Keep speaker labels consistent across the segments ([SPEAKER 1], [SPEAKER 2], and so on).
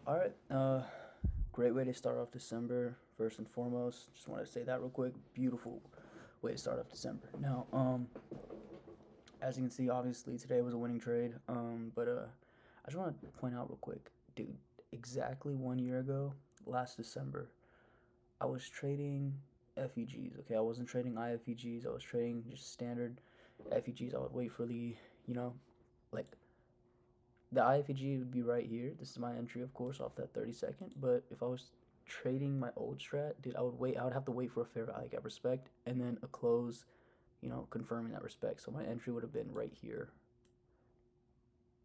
[SPEAKER 1] All right. Great way to start off December. First and foremost, just want to say that real quick. Beautiful way to start off December. Now, as you can see, obviously today was a winning trade. But I just want to point out real quick, dude. Exactly 1 year ago, last December, I was trading FEGs. Okay, I wasn't trading IFEGs. I was trading just standard FEGs. I would wait for you know, like the IFEG would be right here. This is my entry, of course, off that 30 second. But if I was trading my old strat, dude, I would wait. I would have to wait for a fair value gap respect and then a close, confirming that respect. So my entry would have been right here.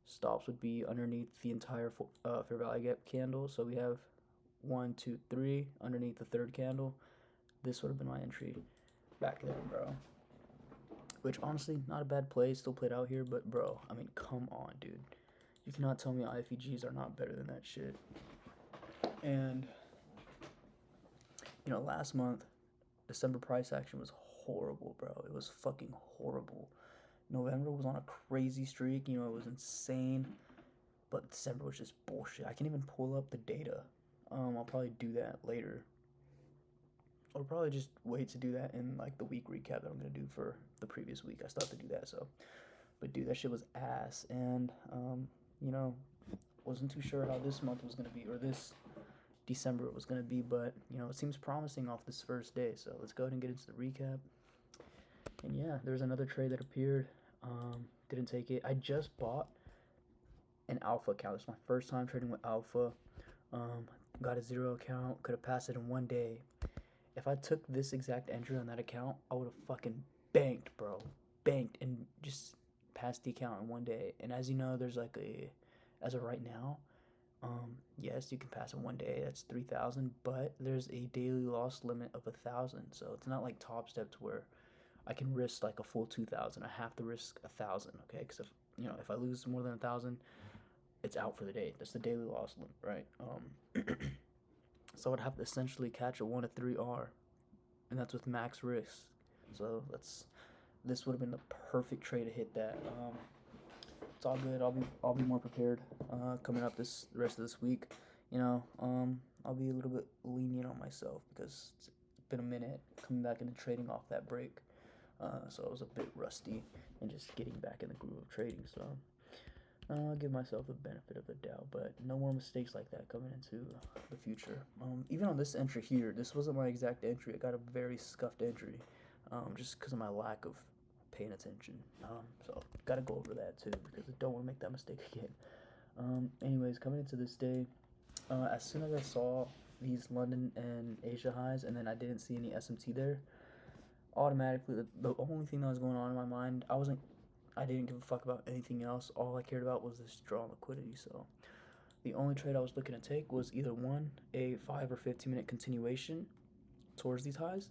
[SPEAKER 1] Stops would be underneath the entire fair value gap candle. So we have one, two, three underneath the third candle. This would have been my entry back then, bro. Which honestly, not a bad play. Still played out here, but bro, I mean, come on, dude. You cannot tell me IFEGs are not better than that shit. And last month, December price action was horrible, bro. It was fucking horrible. November was on a crazy streak. It was insane. But December was just bullshit. I can't even pull up the data. I'll probably do that later. I'll probably just wait to do that in like the week recap that I'm gonna do for the previous week. I still have to do that. So, but dude, that shit was ass. And you know, wasn't too sure how this month was gonna be or this December it was gonna be, but it seems promising off this first day. So let's go ahead and get into the recap. And yeah, there's another trade that appeared. Didn't take it. I just bought an alpha account. It's my first time trading with alpha. Got a zero account. Could have passed it in 1 day. If I took this exact entry on that account, I would have fucking banked, bro. Banked and just passed the account in 1 day. And as you know, there's like as of right now, yes, you can pass in 1 day. That's 3,000, but there's a daily loss limit of 1,000. So it's not like Top Steps where I can risk like a full 2,000. I have to risk 1,000. Okay, because if I lose more than 1,000, it's out for the day. That's the daily loss limit, right? So I'd have to essentially catch a 1 to 3 R, and that's with max risk. So this would have been the perfect trade to hit that. It's all good. I'll be more prepared coming up the rest of this week. I'll be a little bit lenient on myself because it's been a minute coming back into trading off that break. So I was a bit rusty and just getting back in the groove of trading. So I'll give myself the benefit of the doubt, but no more mistakes like that coming into the future. Even on this entry here, this wasn't my exact entry. I got a very scuffed entry, just because of my lack of paying attention. So gotta go over that too because I don't want to make that mistake again. Anyways, coming into this day, as soon as I saw these London and Asia highs, and then I didn't see any SMT there, automatically the only thing that was going on in my mind, I didn't give a fuck about anything else. All I cared about was this draw liquidity. So the only trade I was looking to take was either one, a 5 or 15 minute continuation towards these highs,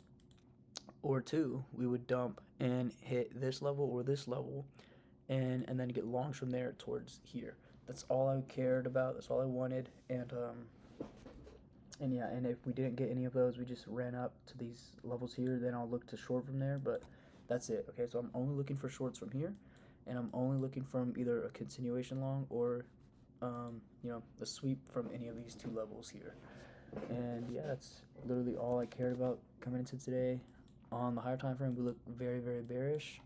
[SPEAKER 1] or two, we would dump and hit this level or this level, and then get longs from there towards here. That's all I cared about. That's all I wanted. And yeah, and if we didn't get any of those, we just ran up to these levels here. Then I'll look to short from there. But that's it. Okay, so I'm only looking for shorts from here, and I'm only looking from either a continuation long or, a sweep from any of these two levels here. And yeah, that's literally all I cared about coming into today. On the higher time frame, we look very, very bearish.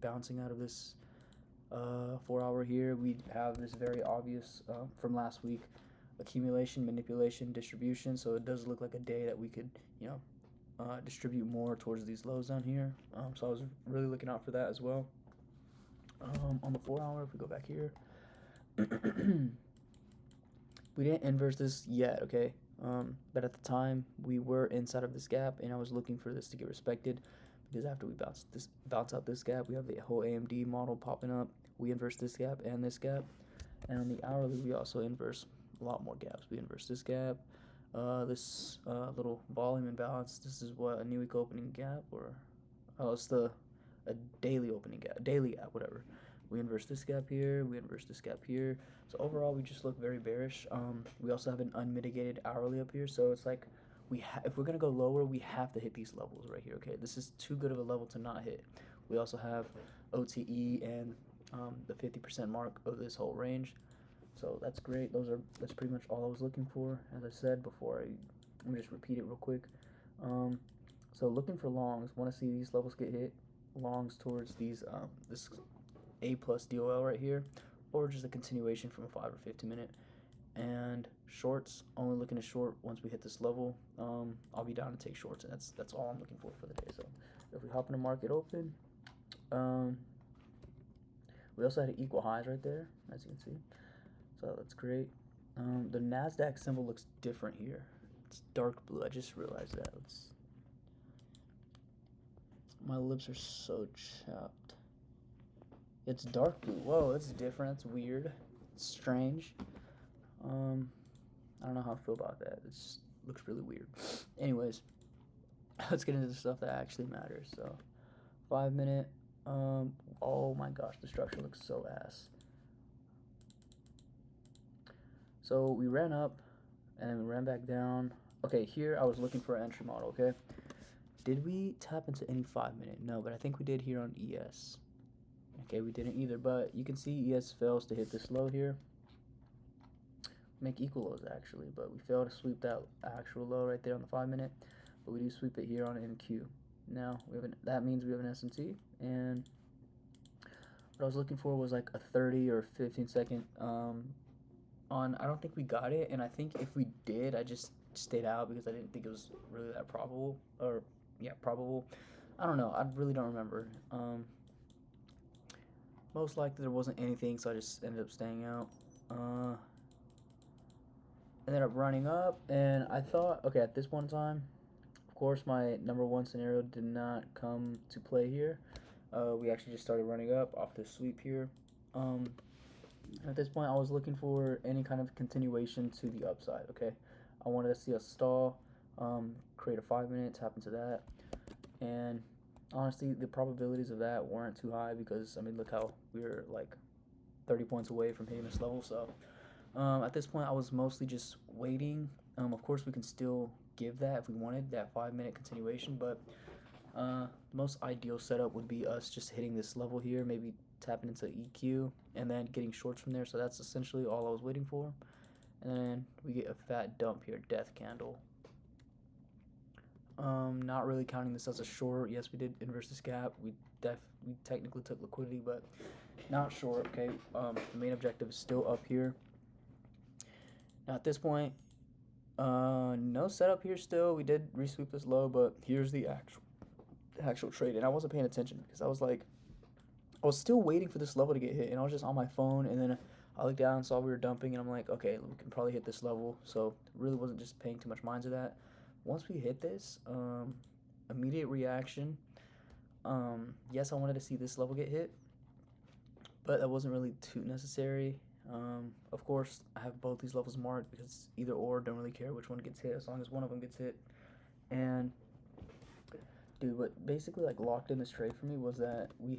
[SPEAKER 1] Bouncing out of this 4 hour here, we have this very obvious from last week accumulation, manipulation, distribution. So it does look like a day that we could, distribute more towards these lows down here. So I was really looking out for that as well. On the 4 hour, if we go back here, we didn't inverse this yet, okay? But at the time, we were inside of this gap, and I was looking for this to get respected because after we bounce out this gap, we have the whole AMD model popping up. We inverse this gap and this gap, and on the hourly, we also inverse a lot more gaps. We inverse this gap, this little volume imbalance. This is what a new week opening gap, or it's a daily opening gap, daily gap, whatever. We inverse this gap here, we inverse this gap here. So overall, we just look very bearish. We also have an unmitigated hourly up here, so it's like if we're gonna go lower, we have to hit these levels right here. Okay, this is too good of a level to not hit. We also have OTE and the 50% mark of this whole range. So that's great. That's pretty much all I was looking for. As I said before, let me just repeat it real quick. So looking for longs, want to see these levels get hit. Longs towards these this A plus DOL right here, or just a continuation from a 5 or 50 minute. And shorts, only looking at short once we hit this level. I'll be down to take shorts, and that's all I'm looking for the day. So if we hop into market open, we also had equal highs right there, as you can see. So that's great. The NASDAQ symbol looks different here. It's dark blue. I just realized that. My lips are so chapped. It's dark blue. Whoa, that's different. That's weird. It's strange. I don't know how I feel about that. It looks really weird. Anyways, let's get into the stuff that actually matters. So, 5 minute. Oh my gosh, the structure looks so ass. So we ran up, and then we ran back down. Okay, here I was looking for an entry model. Okay, did we tap into any 5 minute? No, but I think we did here on ES. Okay, we didn't either, but you can see ES fails to hit this low here. Make equal lows actually, but we failed to sweep that actual low right there on the 5 minute, but we do sweep it here on NQ. Now that means we have an SMT, and what I was looking for was like a 30 or 15 second I don't think we got it, and I think if we did, I just stayed out because I didn't think it was really that probable, or yeah, probable. I don't know, I really don't remember. Most likely there wasn't anything, so I just ended up staying out. Ended up running up, and I thought, okay, at this one time, of course, my number one scenario did not come to play here. We actually just started running up off this sweep here. At this point, I was looking for any kind of continuation to the upside, okay? I wanted to see a stall, create a 5 minute, tap into that, and honestly, the probabilities of that weren't too high because, I mean, look how we were like 30 points away from hitting this level, so at this point, I was mostly just waiting. Of course, we can still give that if we wanted that 5 minute continuation, but the most ideal setup would be us just hitting this level here, maybe tapping into EQ, and then getting shorts from there. So that's essentially all I was waiting for. And then we get a fat dump here, death candle. Not really counting this as a short. Yes, we did inverse this gap. We technically took liquidity, but not short. Okay. The main objective is still up here. Now at this point, no setup here still. We did resweep this low, but here's the actual trade, and I wasn't paying attention because I was still waiting for this level to get hit, and I was just on my phone, and then I looked down and saw we were dumping, and I'm like, okay, we can probably hit this level, so really wasn't just paying too much mind to that. Once we hit this, immediate reaction, yes, I wanted to see this level get hit, but that wasn't really too necessary. Of course, I have both these levels marked because either or, don't really care which one gets hit as long as one of them gets hit. And dude, what basically like locked in this trade for me was that we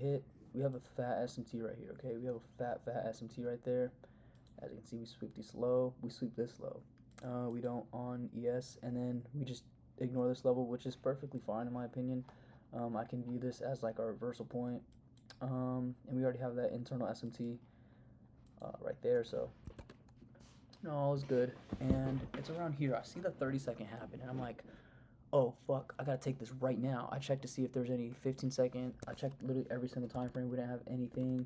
[SPEAKER 1] have a fat SMT right here. Okay, we have a fat SMT right there. As you can see, we sweep this low, we sweep this low. We don't on ES, and then we just ignore this level, which is perfectly fine in my opinion. I can view this as like our reversal point, and we already have that internal SMT right there, so all is good. And it's around here. I see the 30-second happen, and I'm like, oh fuck, I gotta take this right now. I checked to see if there's any 15-second. I checked literally every single time frame. We didn't have anything.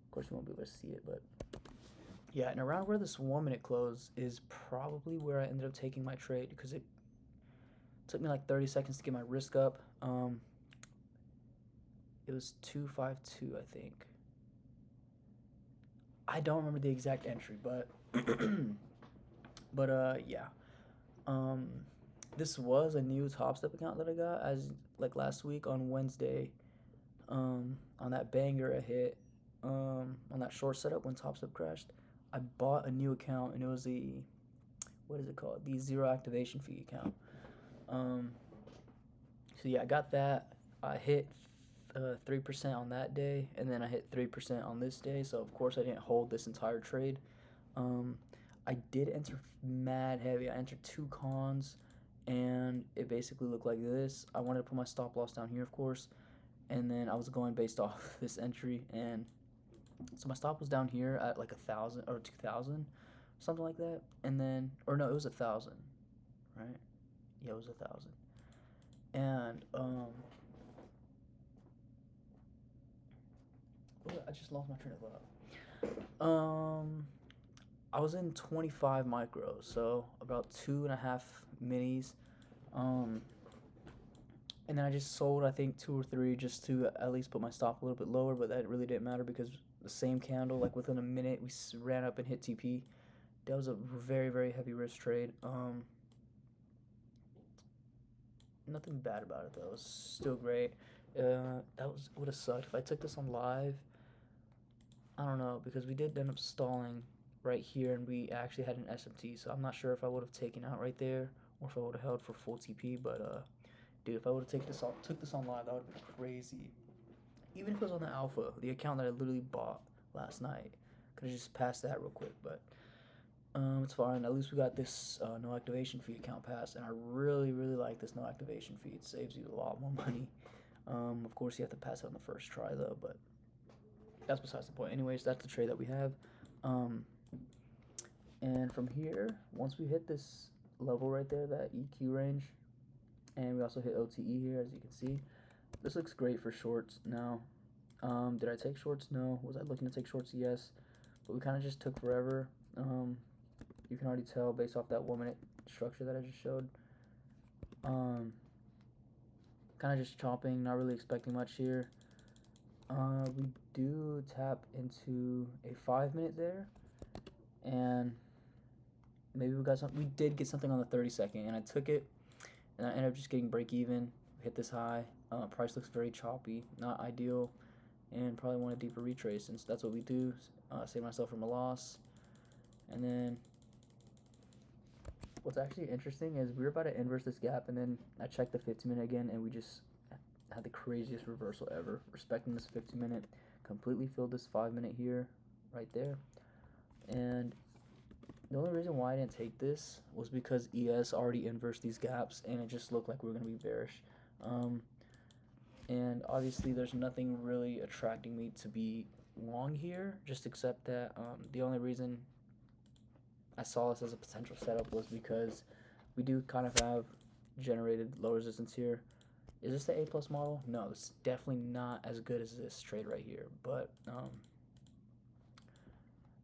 [SPEAKER 1] Of course, you won't be able to see it, but yeah. And around where this 1 minute close is probably where I ended up taking my trade because it took me like 30 seconds to get my risk up. It was 252, I think. I don't remember the exact entry, but yeah. This was a new Top Step account that I got as like last week on Wednesday. On that banger I hit, on that short setup when Top Step crashed, I bought a new account, and it was what is it called? The zero activation fee account. So yeah, I got that. I hit 3% on that day, and then I hit 3% on this day. So of course I didn't hold this entire trade. I did enter mad heavy. I entered 2 cons, and it basically looked like this. I wanted to put my stop loss down here, of course, and then I was going based off this entry, and So my stop was down here at like 1,000 or 2,000, something like that. And then, or no, it was 1,000, right? Yeah, it was 1,000. And I just lost my train of thought. I was in 25 micros, so about 2.5 minis. Um, and then I just sold, I think, 2 or 3 just to at least put my stop a little bit lower, but that really didn't matter because the same candle, like within a minute, we ran up and hit TP. That was a very, very heavy risk trade. Nothing bad about it though. It was still great. That would have sucked if I took this on live. I don't know because we did end up stalling right here, and we actually had an SMT. So I'm not sure if I would have taken out right there or if I would have held for full TP. But dude, if I would have took this on live, that would have been crazy. Even if it was on the alpha, the account that I literally bought last night, could have just passed that real quick. But it's fine. At least we got this no activation fee account passed, and I really, really like this no activation fee. It saves you a lot more money. Of course, you have to pass it on the first try though, but that's besides the point. Anyways, that's the trade that we have. And from here, once we hit this level right there, that EQ range, and we also hit OTE here, as you can see, this looks great for shorts now. Did I take shorts? No. Was I looking to take shorts? Yes. But we kind of just took forever. You can already tell based off that 1 minute structure that I just showed. Kind of just chopping, not really expecting much here. We do tap into a 5 minute there, and maybe we got something. We did get something on the 30 second, and I took it, and I ended up just getting break even. Hit this high. Price looks very choppy, not ideal, and probably want a deeper retrace since that's what we do. Save myself from a loss, and then what's actually interesting is we were about to inverse this gap, and then I checked the 15 minute again, and we just had the craziest reversal ever. Respecting this 15 minute, completely filled this 5 minute here, right there, and the only reason why I didn't take this was because ES already inversed these gaps, and it just looked like we were going to be bearish. And obviously there's nothing really attracting me to be long here, just except that the only reason I saw this as a potential setup was because we do kind of have generated low resistance here. Is this the A plus model? No, it's definitely not as good as this trade right here, but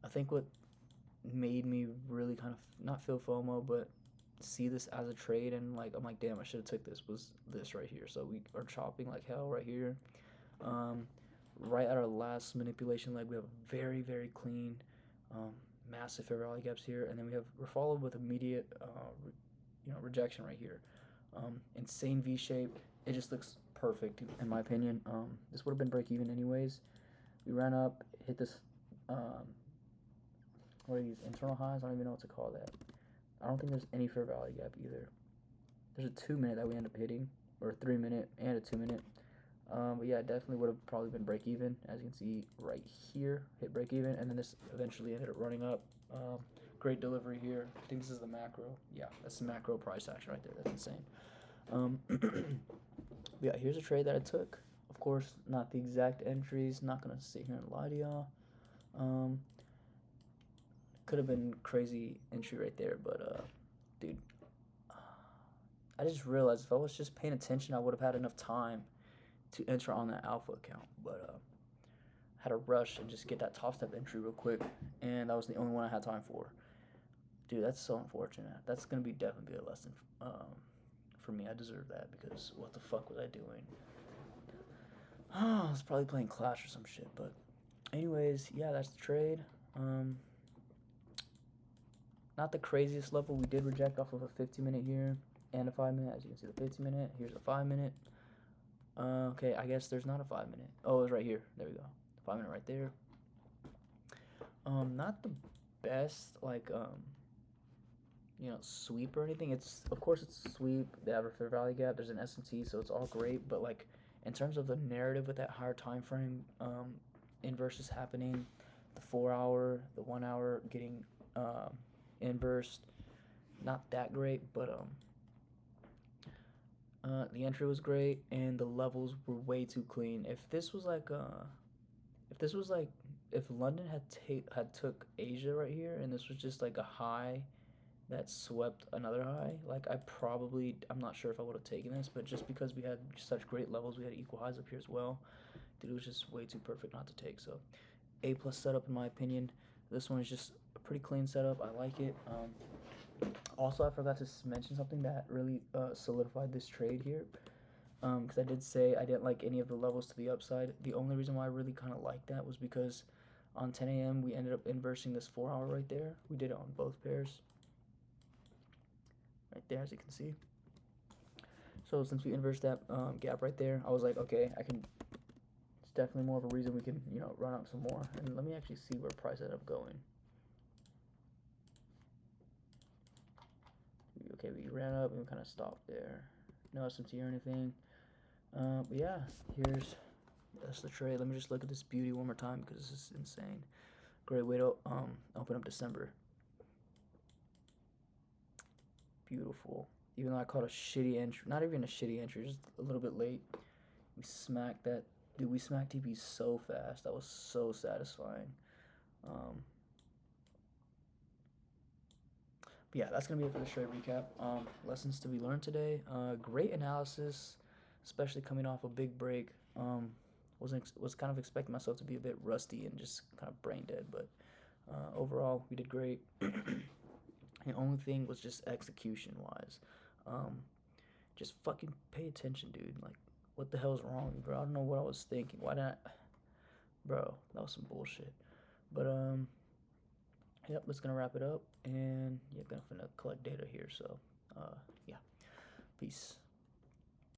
[SPEAKER 1] I think what made me really kind of not feel FOMO, but see this as a trade, and like I'm like, damn, I should have took this, was this right here. So we are chopping like hell right here. Right at our last manipulation leg, we have very, very clean, massive fair value gaps here, and then we're followed with immediate rejection right here. Insane V shape. It just looks perfect in my opinion. This would have been break even anyways. We ran up, hit this what are these, internal highs? I don't even know what to call that. I don't think there's any fair value gap either. There's a 2 minute that we end up hitting, or a 3 minute and a 2 minute. But yeah, it definitely would have probably been break even. As you can see right here, hit break even, and then this eventually ended up running up. Great delivery here. I think this is the macro. Yeah, that's the macro price action right there. That's insane. Yeah, here's a trade that I took. Of course, not the exact entries. Not gonna sit here and lie to y'all. Could have been crazy entry right there, but dude, I just realized if I was just paying attention, I would have had enough time to enter on that alpha account, but had to rush and just get that top step entry real quick, and that was the only one I had time for. Dude, that's so unfortunate. That's gonna be definitely a lesson for me. I deserve that because what the fuck was I doing? I was probably playing Clash or some shit, but anyways, yeah, that's the trade. Not the craziest level. We did reject off of a 15 minute here and a 5 minute. As you can see, the 15 minute. Here's a 5 minute. Okay, I guess there's not a 5 minute. Oh, it was right here. There we go. 5 minute right there. Not the best like sweep or anything. It's, of course, it's sweep. They have a fair value gap. There's an SMT, so it's all great. But like in terms of the narrative with that higher time frame, inverses happening, the 4 hour, the 1 hour getting inversed, not that great, but the entry was great and the levels were way too clean. If this was like if London had took Asia right here, and this was just like a high that swept another high, like I'm not sure if I would have taken this, but just because we had such great levels, we had equal highs up here as well. Dude, it was just way too perfect not to take. So A plus setup in my opinion. This one is just a pretty clean setup. I like it. Also, I forgot to mention something that really solidified this trade here. Because I did say I didn't like any of the levels to the upside. The only reason why I really kind of liked that was because on 10 a.m. we ended up inversing this 4 hour right there. We did it on both pairs. Right there, as you can see. So since we inversed that gap right there, I was like, okay, it's definitely more of a reason we can, run up some more. And let me actually see where price ended up going. Okay, we ran up and we kind of stopped there. No SMT or anything. But yeah, that's the trade. Let me just look at this beauty one more time because this is insane. Great way to open up December. Beautiful. Even though I caught a shitty entry, not even a shitty entry, just a little bit late. We smacked that. Dude, we smacked TP so fast. That was so satisfying. But yeah, that's going to be it for the trade recap. Lessons to be learned today. Great analysis, especially coming off a big break. Was kind of expecting myself to be a bit rusty and just kind of brain dead, but overall we did great. The only thing was just execution wise. Just fucking pay attention, dude. Like, what the hell's wrong, bro? I don't know what I was thinking. Why did I... Bro, that was some bullshit. But, yep, that's gonna wrap it up. And, yeah, gonna collect data here, so, yeah. Peace.